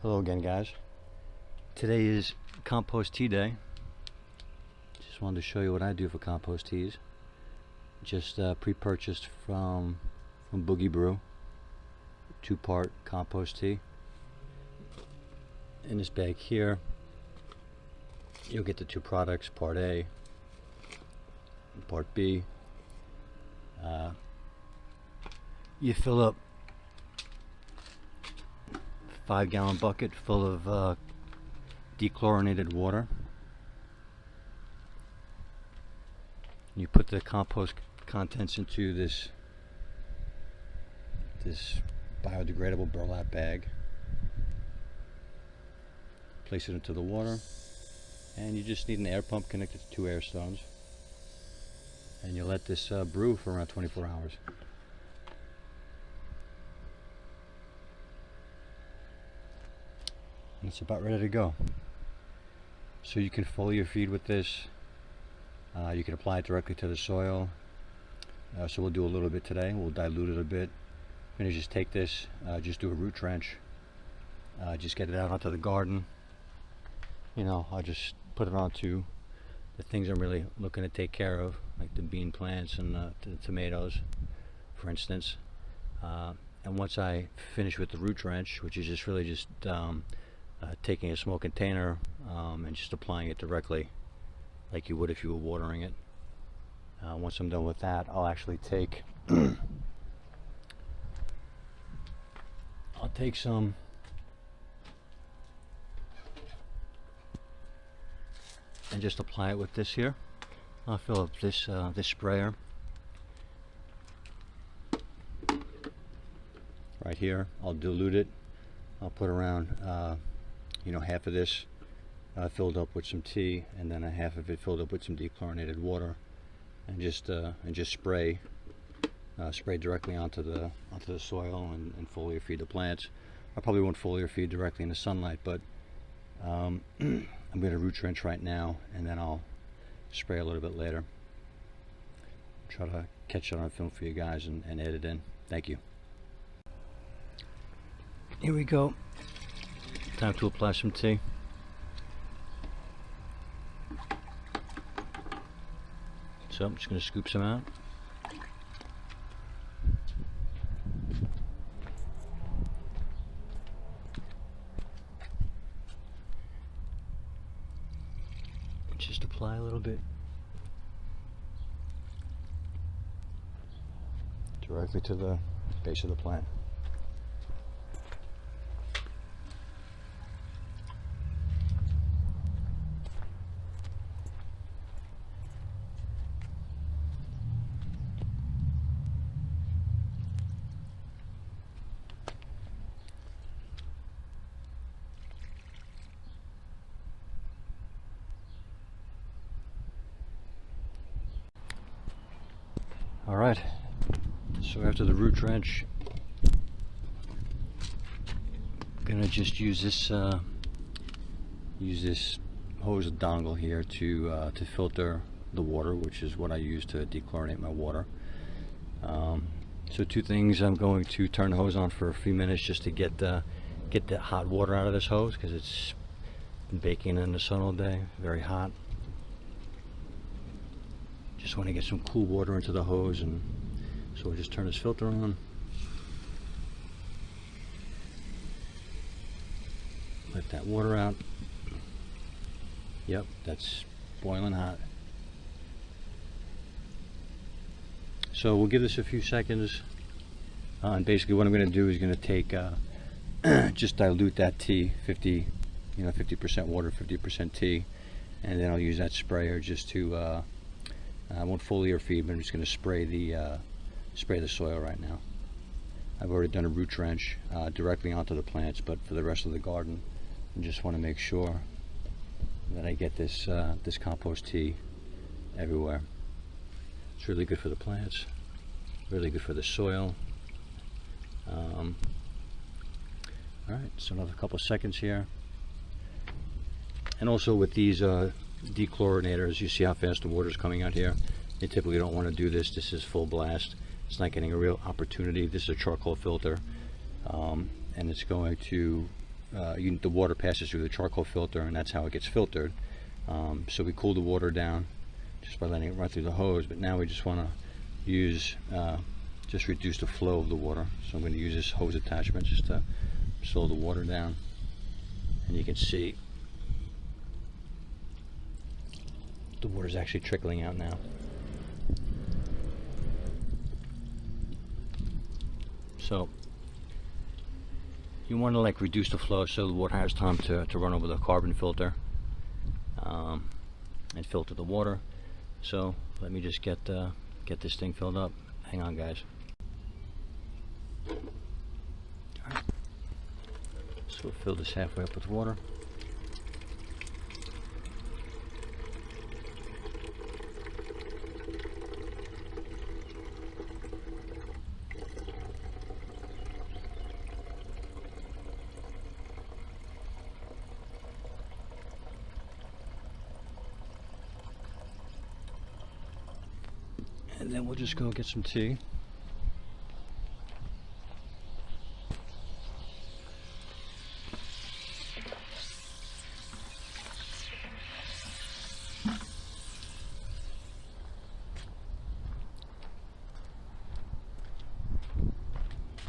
Hello again, guys. Today is Compost Tea Day. Just wanted to show you what I do for compost teas. Just pre-purchased from Brew, 2-part compost tea. In this bag here, you'll get the 2 products, Part A and Part B. You fill up 5-gallon bucket full of dechlorinated water. You put the compost contents into this biodegradable burlap bag. Place it into the water, and you just need an air pump connected to 2 air stones. And you let this brew for around 24 hours. And it's about ready to go. So you can foliar feed with this. You can apply it directly to the soil. So we'll do a little bit today. We'll dilute it a bit. I'm gonna just take this, just do a root trench, just get it out onto the garden. You know, I'll just put it onto the things I'm really looking to take care of, like the bean plants and the tomatoes, for instance. And once I finish with the root trench, which is just really just taking a small container and just applying it directly like you would if you were watering it. Once I'm done with that, I'll actually take some and just apply it with this here. I'll fill up this this sprayer right here. I'll dilute it. I'll put around half of this filled up with some tea, and then a half of it filled up with some dechlorinated water, and just spray directly onto the soil and foliar feed the plants. I probably won't foliar feed directly in the sunlight, but I'm going to root trench right now, and then I'll spray a little bit later. Try to catch it on film for you guys and edit in. Thank you. Here we go. Time to apply some tea. So I'm just going to scoop some out. Just apply a little bit directly to the base of the plant. All right, so after the root trench, I'm gonna just use this hose dongle here to filter the water, which is what I use to dechlorinate my water. So 2 things: I'm going to turn the hose on for a few minutes just to get the hot water out of this hose, because it's been baking in the sun all day, very hot. Just want to get some cool water into the hose, and so we'll just turn this filter on. Let that water out. Yep, that's boiling hot. So we'll give this a few seconds, and basically what I'm going to do is going to take just dilute that tea, 50% water, 50% tea, and then I'll use that sprayer just to I won't foliar feed, but I'm just going to spray the soil right now. I've already done a root trench directly onto the plants, but for the rest of the garden, I just want to make sure that I get this compost tea everywhere. It's really good for the plants, really good for the soil. All right, so another couple seconds here. And also with these dechlorinators, you see how fast the water is coming out here. You typically don't want to do this. This is full blast. It's not getting a real opportunity. This is a charcoal filter, and it's going to the water passes through the charcoal filter, and that's how it gets filtered. So we cool the water down just by letting it run through the hose, but now we just want to use just reduce the flow of the water. So I'm going to use this hose attachment just to slow the water down, and you can see the water is actually trickling out now. So you want to like reduce the flow so the water has time to run over the carbon filter and filter the water. So let me just get this thing filled up. Hang on, guys. All right. So we'll fill this halfway up with water. And then we'll just go get some tea.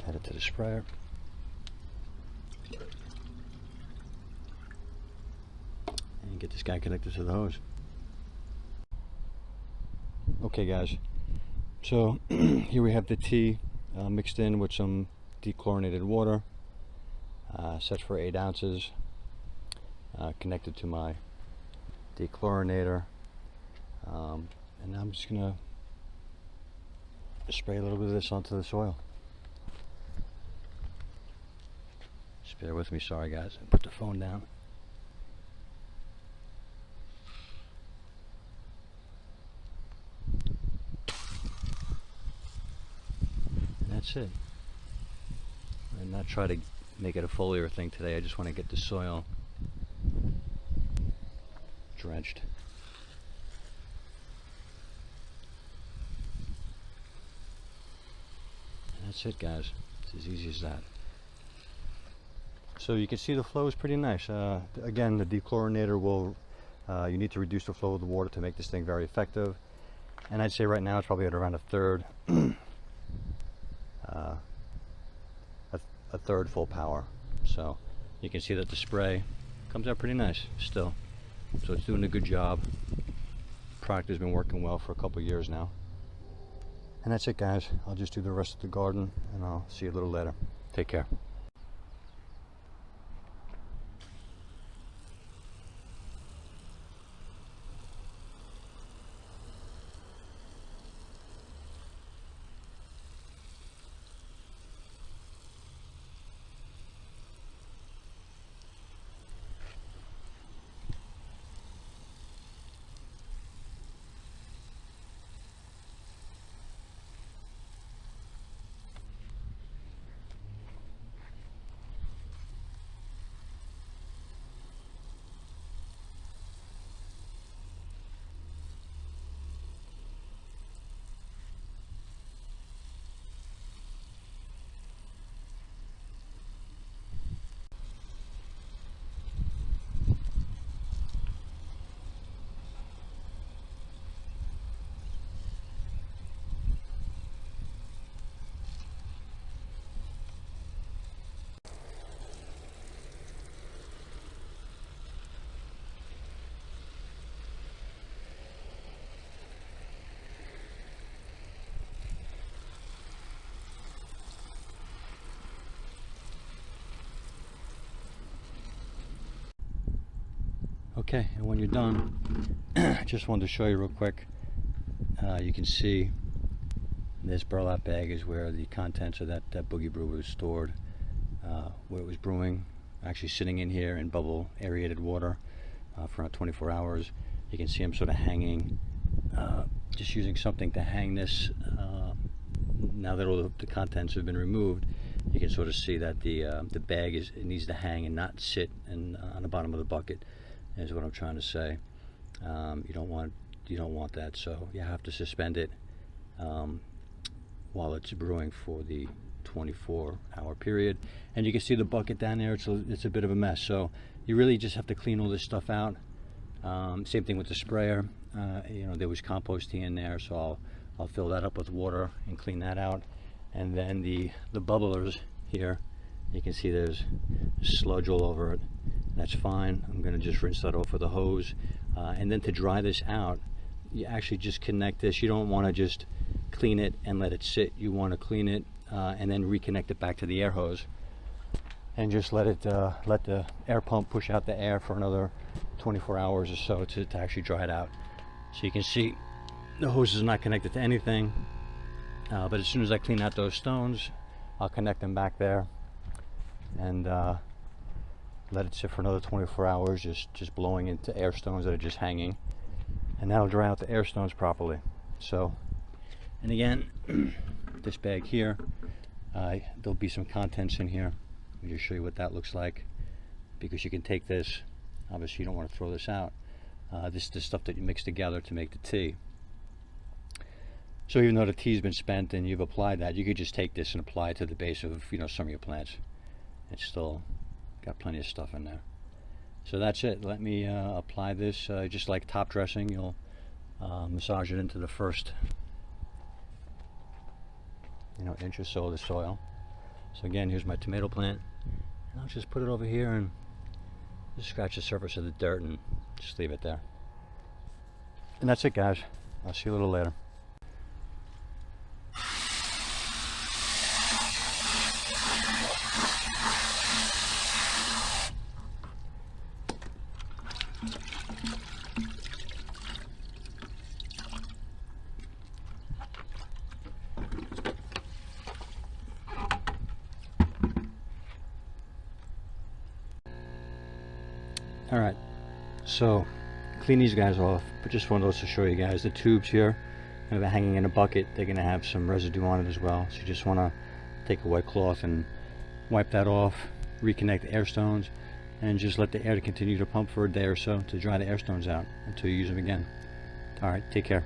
Add it to the sprayer. And get this guy connected to the hose. Okay, guys. So here we have the tea mixed in with some dechlorinated water, set for 8 ounces, connected to my dechlorinator, and now I'm just gonna spray a little bit of this onto the soil. Just bear with me, sorry guys, I put the phone down. That's it. And not try to make it a foliar thing today. I just want to get the soil drenched. And that's it, guys. It's as easy as that. So you can see the flow is pretty nice. Again, the dechlorinator will, you need to reduce the flow of the water to make this thing very effective. And I'd say right now it's probably at around a third. A third full power. So you can see that the spray comes out pretty nice still. So it's doing a good job. Product has been working well for a couple of years now. And that's it, guys. I'll just do the rest of the garden and I'll see you a little later. Take care. Okay, and when you're done, just wanted to show you real quick. You can see this burlap bag is where the contents of that boogie brew was stored, where it was brewing, actually sitting in here in bubble aerated water for around 24 hours. You can see I'm sort of hanging, just using something to hang this. Now that all the contents have been removed, you can sort of see that the bag it needs to hang and not sit on the bottom of the bucket. Is what I'm trying to say. You don't want that, so you have to suspend it while it's brewing for the 24-hour period. And you can see the bucket down there, it's a bit of a mess. So you really just have to clean all this stuff out. Same thing with the sprayer. You know, there was compost tea in there, so I'll fill that up with water and clean that out. And then the bubblers here, you can see there's sludge all over it. That's fine. I'm going to just rinse that off with a hose. And then to dry this out, you actually just connect this. You don't want to just clean it and let it sit. You want to clean it and then reconnect it back to the air hose, and just let the air pump push out the air for another 24 hours or so to actually dry it out. So you can see the hose is not connected to anything, but as soon as I clean out those stones, I'll connect them back there and let it sit for another 24 hours, just blowing into air stones that are just hanging, and that'll dry out the air stones properly. So, and again, this bag here, there'll be some contents in here. Let me just show you what that looks like, because you can take this, obviously you don't want to throw this out. This is the stuff that you mix together to make the tea. So even though the tea's been spent and you've applied that, you could just take this and apply it to the base of, you know, some of your plants. It's still got plenty of stuff in there. So that's it. Let me apply this, just like top dressing. You'll massage it into the first, you know, inch or so of the soil. So again, here's my tomato plant, and I'll just put it over here and just scratch the surface of the dirt and just leave it there. And that's it, guys. I'll see you a little later. Alright, so clean these guys off, but just wanted to show you guys the tubes here. They're hanging in a bucket. They're going to have some residue on it as well, so you just want to take a wet cloth and wipe that off, reconnect the air stones, and just let the air continue to pump for a day or so to dry the air stones out until you use them again. Alright, take care.